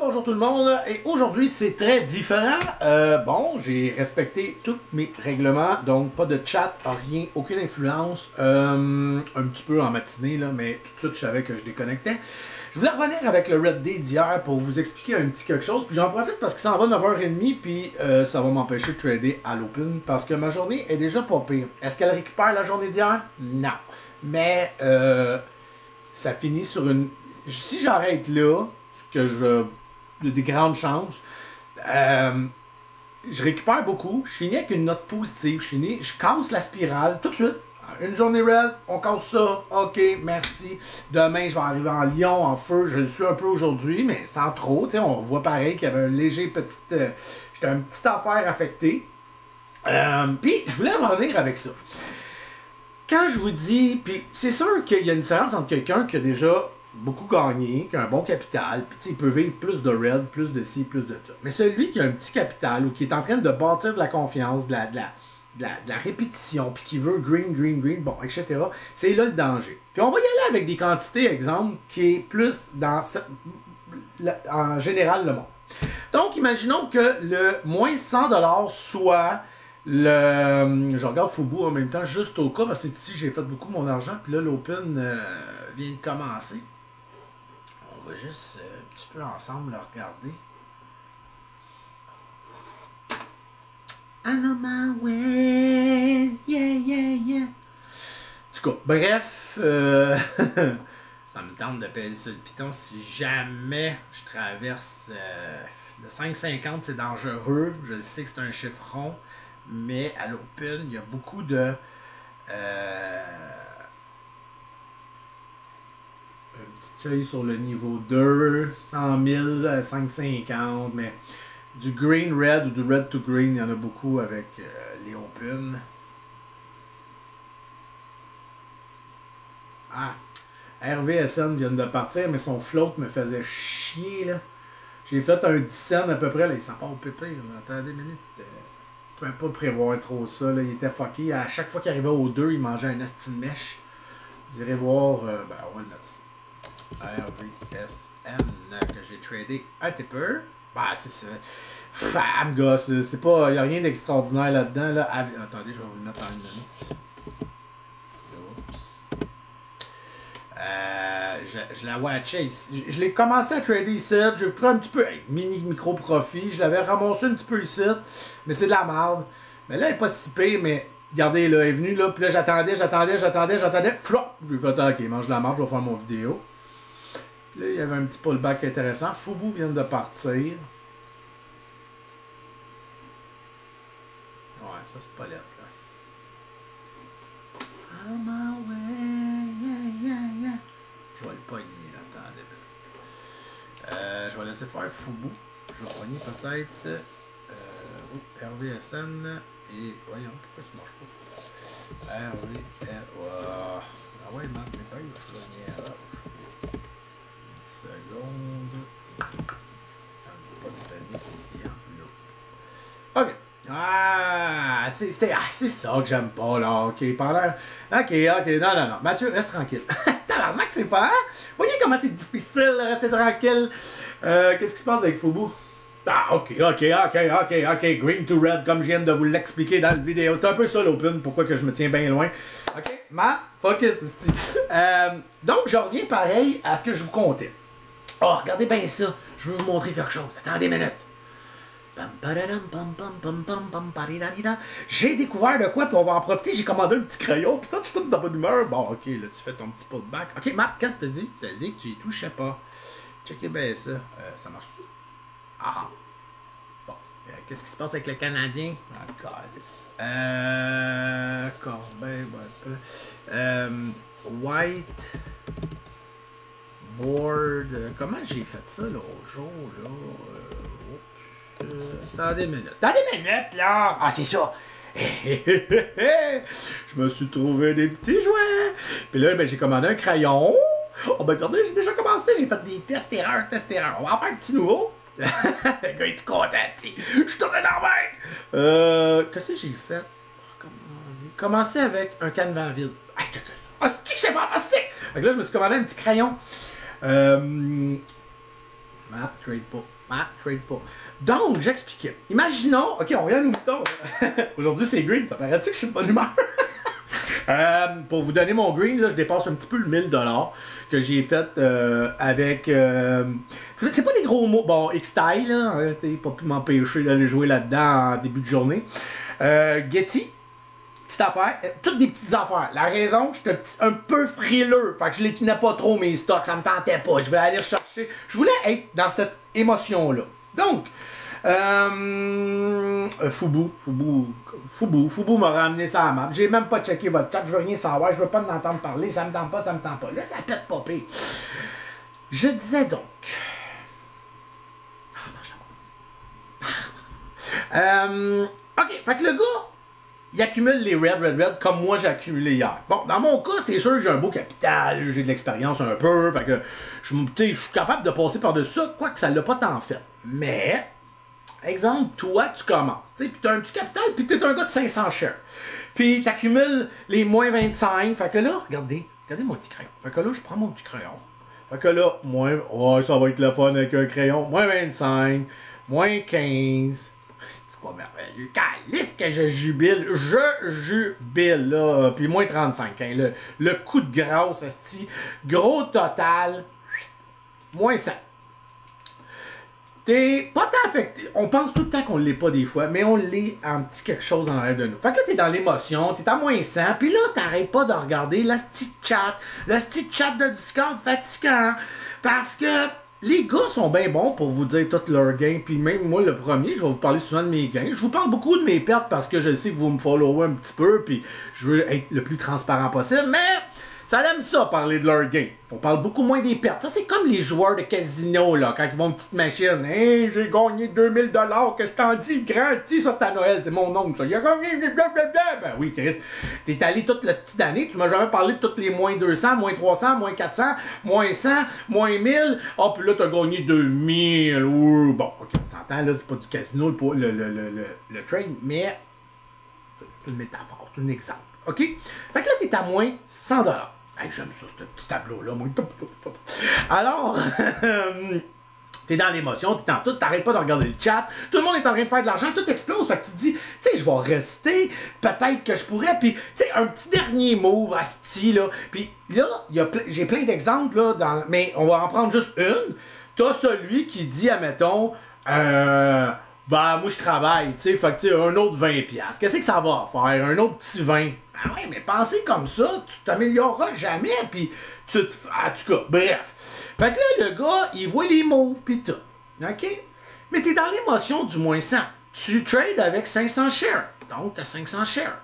Bonjour tout le monde, et aujourd'hui c'est très différent. Bon, j'ai respecté tous mes règlements, donc pas de chat, rien, aucune influence. Un petit peu en matinée, là, mais tout de suite je savais que je déconnectais. Je voulais revenir avec le Red Day d'hier pour vous expliquer un petit quelque chose, puis j'en profite parce que ça en va 9h30, puis ça va m'empêcher de trader à l'open, parce que ma journée est déjà pas pire. Est-ce qu'elle récupère la journée d'hier? Non. Mais ça finit sur une... Si j'arrête là, que il y a des grandes chances. Je récupère beaucoup. Je finis avec une note positive. Je casse la spirale tout de suite. Une journée red, on casse ça. OK, merci. Demain, je vais arriver en lion, en feu. Je le suis un peu aujourd'hui, mais sans trop. T'sais, on voit pareil qu'il y avait un léger petit... j'étais une petite affaire affectée. Puis, je voulais revenir avec ça. Quand je vous dis... Puis, c'est sûr qu'il y a une différence entre quelqu'un qui a déjà beaucoup gagné, qui a un bon capital, puis il peut vivre plus de red, plus de ci, plus de ça. Mais celui qui a un petit capital ou qui est en train de bâtir de la confiance, de la répétition, puis qui veut green, bon, etc., c'est là le danger. Puis on va y aller avec des quantités, exemple, qui est plus dans en général le monde. Donc, imaginons que le moins 100$ soit le... Je regarde Fubu en même temps, juste au cas, parce que ici, j'ai fait beaucoup mon argent, puis là, l'open vient de commencer. On va juste un petit peu ensemble le regarder. I know my ways, yeah. En tout cas, bref, ça me tente de peser sur le piton si jamais je traverse le 5,50, c'est dangereux. Je sais que c'est un chiffre rond, mais à l'open, il y a beaucoup de... un petit œil sur le niveau 2, 100 000, 5,50, mais du green red ou du red to green, il y en a beaucoup avec les open. Ah, RVSN vient de partir, mais son float me faisait chier, là. J'ai fait un 10 cents à peu près, là, il s'en part au pépé, là. Attendez une minute. Je ne pouvais pas prévoir trop ça, là. Il était fucké. À chaque fois qu'il arrivait au 2, il mangeait un asti de mèche. Vous irez voir, ben, on va le mettre ici. RVSN que j'ai tradé un petit peu. Bah, c'est ça. Femme gosse, c'est pas. Il n'y a rien d'extraordinaire là-dedans. Là. Attendez, je vais vous le mettre en une minute. Je la watchais ici. Je l'ai commencé à trader ici. J'ai pris un petit peu. Mini micro profit. Je l'avais ramassé un petit peu ici. Mais c'est de la merde. Mais là, elle n'est pas si pire, mais. Regardez, là, elle est venue là. Puis là, j'attendais. Flop! J'ai fait, ok, mange la merde, je vais faire mon vidéo. Là, il y avait un petit pullback intéressant. Fubu vient de partir. Ouais, ça c'est pas lettre, là. On my way, yeah. Je vais le pogner, là. Attendez. Je vais laisser faire Fubu. Je vais pogner peut-être RVSN et... Voyons, pourquoi tu marches pas? RVSN... Oh. Ah ouais, man, mais pas eu, je vais gagner à seconde. Ok. Ah, c'est ça que j'aime pas, là. Ok, pendant... Ok, non. Mathieu, reste tranquille. Tabarnak, c'est pas... Hein? Voyez comment c'est difficile de rester tranquille. Qu'est-ce qui se passe avec Fubu? Ah, ok. Green to red, comme je viens de vous l'expliquer dans la vidéo. C'est un peu ça l'open, pourquoi que je me tiens bien loin. Ok, Matt, focus. Donc, je reviens pareil à ce que je vous comptais. Oh, regardez bien ça. Je veux vous montrer quelque chose. Attendez une minute. J'ai découvert de quoi, puis on va en profiter. J'ai commandé un petit crayon, puis toi, je suis toute dans bonne humeur. Bon, ok, là, tu fais ton petit pullback. Ok, Matt, qu'est-ce que tu as dit? Tu as dit que tu y touchais pas. Checkez bien ça. Ça marche-tu? Ah! Bon. Qu'est-ce qui se passe avec le Canadien? Ah, calice. Corbin, White. Board. Comment j'ai fait ça l'autre jour, là? Attendez une minute. Là! Ah, c'est ça! Je me suis trouvé des petits jouets! Puis là, ben, j'ai commandé un crayon. Oh, ben, regardez, j'ai déjà commencé. J'ai fait des tests-erreurs. On va en faire un petit nouveau. Le gars est tout content, je suis tombé dans la qu'est-ce que j'ai fait? Commencer avec un canevas vide. Ah, check ça. Ah, c'est fantastique! Fait que là, je me suis commandé un petit crayon. Matt, trade pas. Matt, trade pas. Donc, j'expliquais. Imaginons, ok, on revient à nos moutons. Aujourd'hui, c'est green. Ça paraît-tu que je suis de bonne humeur? Pour vous donner mon green, là, je dépasse un petit peu le 1000$ que j'ai fait avec... c'est pas des gros mots. Bon, X-Style, là, t'es pas pu m'empêcher d'aller jouer là-dedans en début de journée. Getty, petite affaire, toutes des petites affaires. La raison, j'étais un peu frileux, fait que je les tenais pas trop mes stocks, ça me tentait pas. Je vais aller rechercher. Je voulais être dans cette émotion-là. Donc, Fubu m'a ramené ça à la map. J'ai même pas checké votre chat, je veux rien savoir, je veux pas m'entendre parler, ça me tente pas, ça me tente pas. Là, ça pète pas pire. Je disais donc. Ok, fait que le gars, il accumule les red comme moi j'ai accumulé hier. Bon, dans mon cas, c'est sûr que j'ai un beau capital, j'ai de l'expérience un peu, fait que je suis capable de passer par-dessus ça, quoique ça l'a pas tant fait. Mais, exemple, toi, tu commences, tu sais, pis t'as un petit capital, pis t'es un gars de 500 shares. Pis t'accumules les moins 25, fait que là, regardez mon petit crayon. Fait que là, je prends mon petit crayon. Fait que là, ça va être le fun avec un crayon. Moins 25, moins 15... C'est pas merveilleux. Calisse que je jubile, là. Puis moins 35, hein. Le coup de grâce, esti. Gros total, moins 5. T'es pas tant affecté. On pense tout le temps qu'on l'est pas des fois, mais on l'est en petit quelque chose en arrière de nous. Fait que là, t'es dans l'émotion, t'es à moins 100, puis là, t'arrêtes pas de regarder le petit chat de Discord fatigant. Parce que les gars sont bien bons pour vous dire tous leurs gains, puis même moi, le premier, je vais vous parler souvent de mes gains. Je vous parle beaucoup de mes pertes parce que je sais que vous me followez un petit peu, puis je veux être le plus transparent possible, mais ça aime ça, parler de leurs gains. On parle beaucoup moins des pertes. Ça, c'est comme les joueurs de casino, là, quand ils vont une petite machine. Hey, j'ai gagné 2000$, qu'est-ce que t'en dis, grand petit, ça, c'est à Noël, c'est mon oncle, ça. Il a gagné, blablabla. Ben oui, Chris, t'es allé toute la petite année, tu m'as jamais parlé de toutes les moins 200, moins 300, moins 400, moins 100, moins 1000. Ah, puis là, t'as gagné 2000. Ouh, bon, ok, on s'entend, là, c'est pas du casino, le trade, mais c'est une métaphore, c'est un exemple. OK? Fait que là, t'es à moins 100$. Hey, j'aime ça, ce petit tableau-là, moi. Alors, t'es dans l'émotion, t'es dans tout, t'arrêtes pas de regarder le chat, tout le monde est en train de faire de l'argent, tout explose, fait que tu te dis, tu sais, je vais rester, peut-être que je pourrais, puis, tu sais, un petit dernier move à style, là, puis là, j'ai plein d'exemples, là, mais on va en prendre juste une. T'as celui qui dit, admettons, ben, moi, je travaille, tu sais, fait que, tu sais, un autre 20$. Qu'est-ce que ça va faire? Un autre petit 20$. Ah ouais, mais penser comme ça, tu t'amélioreras jamais, puis en tout cas, bref. Fait que là, le gars, il voit les moves, pis tout. OK? Mais t'es dans l'émotion du moins 100. Tu trades avec 500 shares. Donc, t'as 500 shares.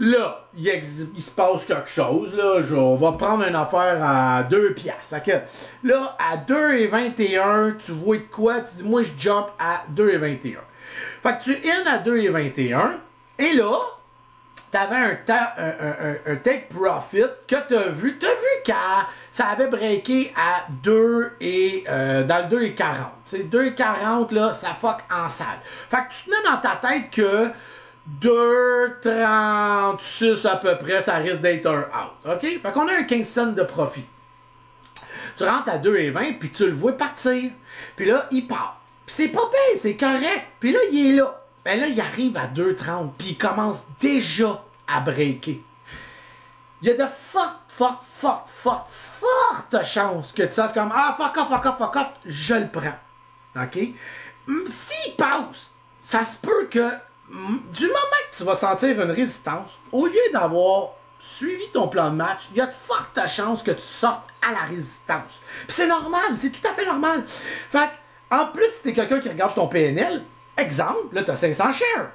Là, il se passe quelque chose, là. On va prendre une affaire à 2$. Fait que, là, à 2,21, tu vois de quoi? Tu dis, moi, je jump à 2,21. Fait que tu in à 2,21, et là, t'avais un take profit que t'as vu que ça avait breaké à 2 et dans le 2,40. Tu sais, 2,40 là, ça fuck en salle. Fait que tu te mets dans ta tête que 2,36 à peu près, ça risque d'être un out. OK? Fait qu'on a un 15 cents de profit. Tu rentres à 2,20 puis tu le vois partir. Puis là, il part. Puis c'est pas pire, c'est correct. Puis là, il est là. Ben là, il arrive à 2,30, puis il commence déjà à breaker. Il y a de fortes chances que tu fasses comme, ah, fuck off, je le prends. OK? S'il passe, ça se peut que, du moment que tu vas sentir une résistance, au lieu d'avoir suivi ton plan de match, il y a de fortes chances que tu sortes à la résistance. Puis c'est normal, c'est tout à fait normal. Fait que, en plus, si t'es quelqu'un qui regarde ton PNL, exemple, là, t'as 500 shares.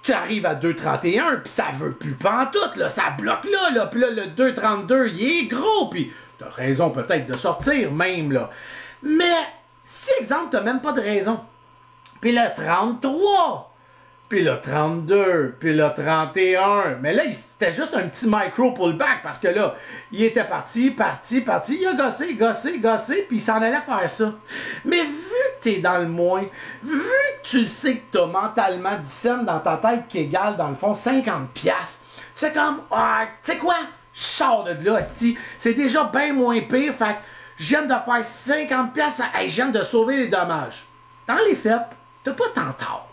Tu arrives à 2,31, puis ça veut plus pantoute, là, ça bloque là, puis là, le 2,32, il est gros, puis t'as raison peut-être de sortir même, là. Mais, si, exemple, t'as même pas de raison, puis le 33, puis le 32, puis le 31, mais là, c'était juste un petit micro pullback, parce que là, il était parti, il a gossé, puis il s'en allait faire ça. Mais vu que t'es dans le moins, vu que tu sais que t'as mentalement 10 cents dans ta tête qui égale, dans le fond, 50$, c'est comme, ah, tu sais quoi, je sors de là, c'est déjà bien moins pire, fait je viens de faire 50 pièces, hey, je viens de sauver les dommages. Dans les faits, t'as pas tant tort.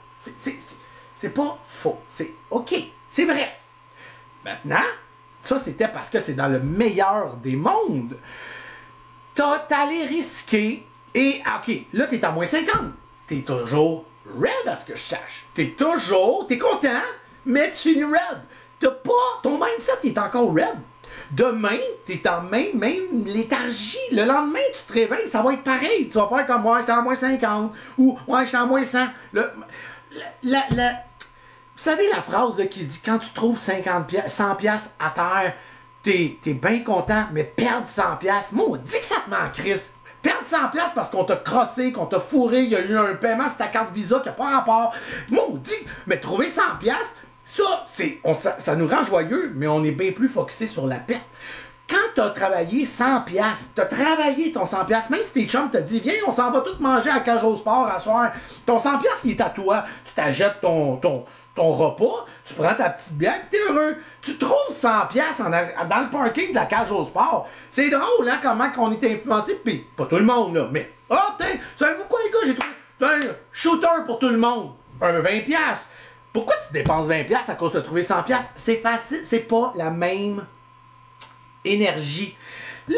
C'est pas faux. C'est OK. C'est vrai. Maintenant, ça, c'était parce que c'est dans le meilleur des mondes. T'as allé risquer et, OK, là, t'es à moins 50. T'es toujours red à ce que je sache. T'es content, mais tu finis red. T'as pas, ton mindset il est encore red. Demain, t'es en même léthargie. Le lendemain, tu te réveilles, ça va être pareil. Tu vas faire comme moi, j'étais à moins 50. Ou, ouais, j'étais à moins 100. Vous savez la phrase là, qui dit quand tu trouves 100 piastres à terre, t'es bien content, mais perdre 100 piastres, moi, dis que ça te manque, Chris. Perdre 100 piastres parce qu'on t'a crossé, qu'on t'a fourré, il y a eu un paiement sur ta carte Visa qui n'a pas rapport. Moi, dis, mais trouver 100 piastres, ça nous rend joyeux, mais on est bien plus focusé sur la perte. Quand t'as travaillé 100 piastres, t'as travaillé ton 100 piastres, même si tes chums te disent, viens, on s'en va tous manger à Cage au Sport à soir, ton 100 piastres, il est à toi. Tu t'achètes ton repas, tu prends ta petite bière, pis t'es heureux. Tu trouves 100 piastres dans le parking de la Cage au Sport. C'est drôle, hein, comment on est influencé, pis pas tout le monde, là, mais, savez-vous quoi, les gars, j'ai trouvé un shooter pour tout le monde, un 20 piastres. Pourquoi tu dépenses 20 piastres à cause de trouver 100 piastres? C'est facile, c'est pas la même énergie. Là,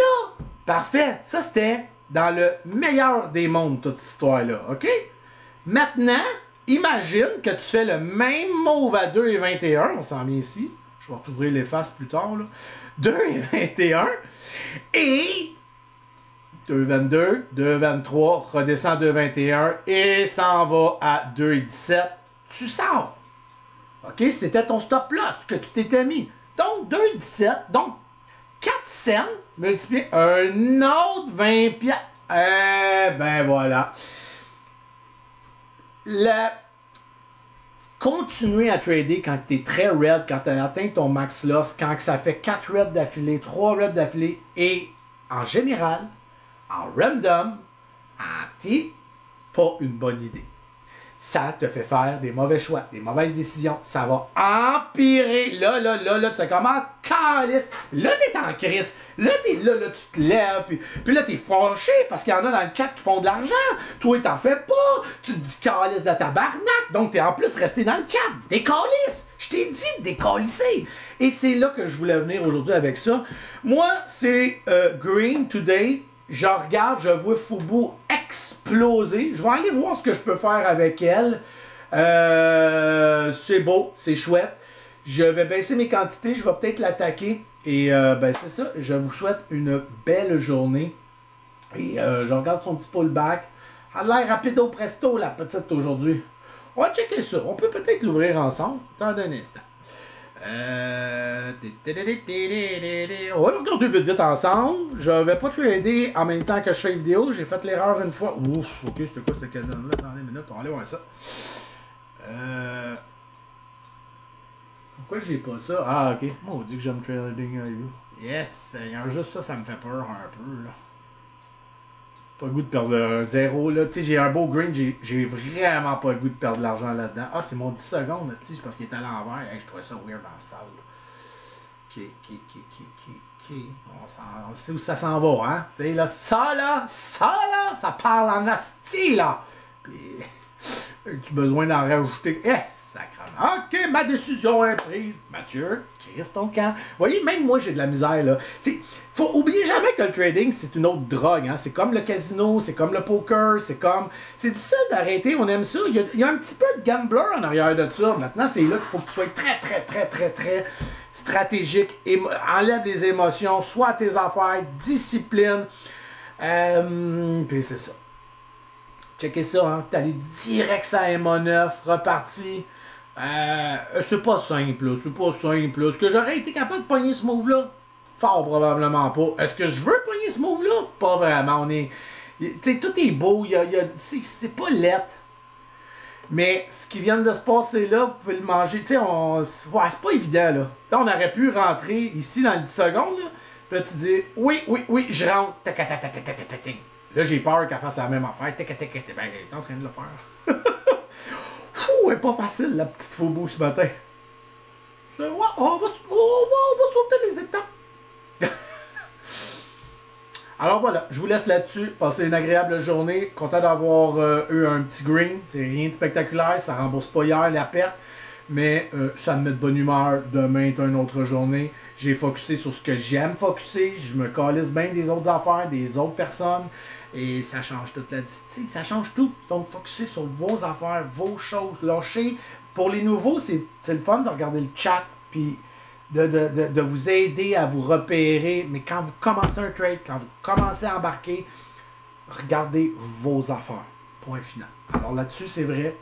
parfait, ça c'était dans le meilleur des mondes, toute cette histoire-là, OK? Maintenant, imagine que tu fais le même move à 2,21, on s'en vient ici, je vais t'ouvrir les faces plus tard, là. 2,21, et 2,22, 2,23, redescend 2,21 et s'en va à 2,17, tu sors. OK, c'était ton stop loss que tu t'étais mis. Donc, 2,17, donc 4 cents multiplié un autre 20 piastres. Ben voilà. Continuer à trader quand tu es très red, quand tu as atteint ton max loss, quand ça fait 4 reds d'affilée, 3 reds d'affilée, et en général, en random, c'est pas une bonne idée. Ça te fait faire des mauvais choix, des mauvaises décisions. Ça va empirer. Là, tu commences, calice. Là, t'es en crise. Là, tu te lèves. Puis là, t'es fâché parce qu'il y en a dans le chat qui font de l'argent. Toi, t'en fais pas. Tu te dis calice de tabarnak. Donc, t'es en plus resté dans le chat. Décalisse. Je t'ai dit de décalisser. Et c'est là que je voulais venir aujourd'hui avec ça. Moi, c'est Green Today. Je regarde, je vois Fubu exploser. Je vais aller voir ce que je peux faire avec elle. C'est beau, c'est chouette. Je vais baisser mes quantités, je vais peut-être l'attaquer. Et ben c'est ça, je vous souhaite une belle journée. Et je regarde son petit pullback. Elle a l'air rapido presto, la petite aujourd'hui. On va checker ça. On peut peut-être l'ouvrir ensemble. Attendez un instant. On va le regarder vite ensemble. Je vais pas trader en même temps que je fais une vidéo. J'ai fait l'erreur une fois. Ouf, ok, c'était quoi cette canon-là? Attendez une minute, on va aller voir ça. Pourquoi j'ai pas ça? Ah, ok. Moi, on dit que j'aime trading avec vous. Yes, juste ça, ça me fait peur un peu, là. Pas le goût de perdre zéro, là. Tu sais, j'ai un beau green, j'ai vraiment pas le goût de perdre de l'argent là-dedans. Ah, c'est mon 10 secondes, c'est parce qu'il est à l'envers. Hey, je trouvais ça weird dans la salle, là. Ok. On sait où ça s'en va, hein. Tu sais, là, ça parle en asti, là. Puis, as-tu besoin d'en rajouter? Sacrément. OK, ma décision est prise. Mathieu, Chris, ton camp. Vous voyez, même moi, j'ai de la misère, là. Faut oublier jamais que le trading, c'est une autre drogue, hein. C'est comme le casino, c'est comme le poker, c'est difficile d'arrêter, on aime ça. Il y a un petit peu de gambler en arrière de ça. Maintenant, c'est là qu'il faut que tu sois très stratégique. Enlève les émotions, sois à tes affaires, discipline. Puis c'est ça. Checkez ça, hein. T'es allé direct à MO9, reparti. C'est pas simple, là. C'est pas simple, là. Est-ce que j'aurais été capable de pogner ce move-là? Fort probablement pas. Est-ce que je veux pogner ce move-là? Pas vraiment. T'sais, tout est beau. C'est pas lettre. Mais ce qui vient de se passer là, vous pouvez le manger. C'est pas évident, là. T'sais, on aurait pu rentrer ici dans les 10 secondes, là. Puis là, tu dis, oui, je rentre. Là, j'ai peur qu'elle fasse la même affaire. Ben, elle est en train de le faire. Fou, elle est pas facile, la petite Fubu, ce matin. On va sauter les étapes. Alors voilà, je vous laisse là-dessus. Passez une agréable journée. Content d'avoir eu un petit green. C'est rien de spectaculaire. Ça rembourse pas hier la perte. Mais ça me met de bonne humeur. Demain est une autre journée. J'ai focusé sur ce que j'aime focusser. Je me calisse bien des autres affaires, des autres personnes. Et ça change toute la discipline. Ça change tout. Donc, focusez sur vos affaires, vos choses. Lâchez. Pour les nouveaux, c'est le fun de regarder le chat. Puis de vous aider à vous repérer. Mais quand vous commencez un trade, quand vous commencez à embarquer, regardez vos affaires. Point final. Alors là-dessus, c'est vrai.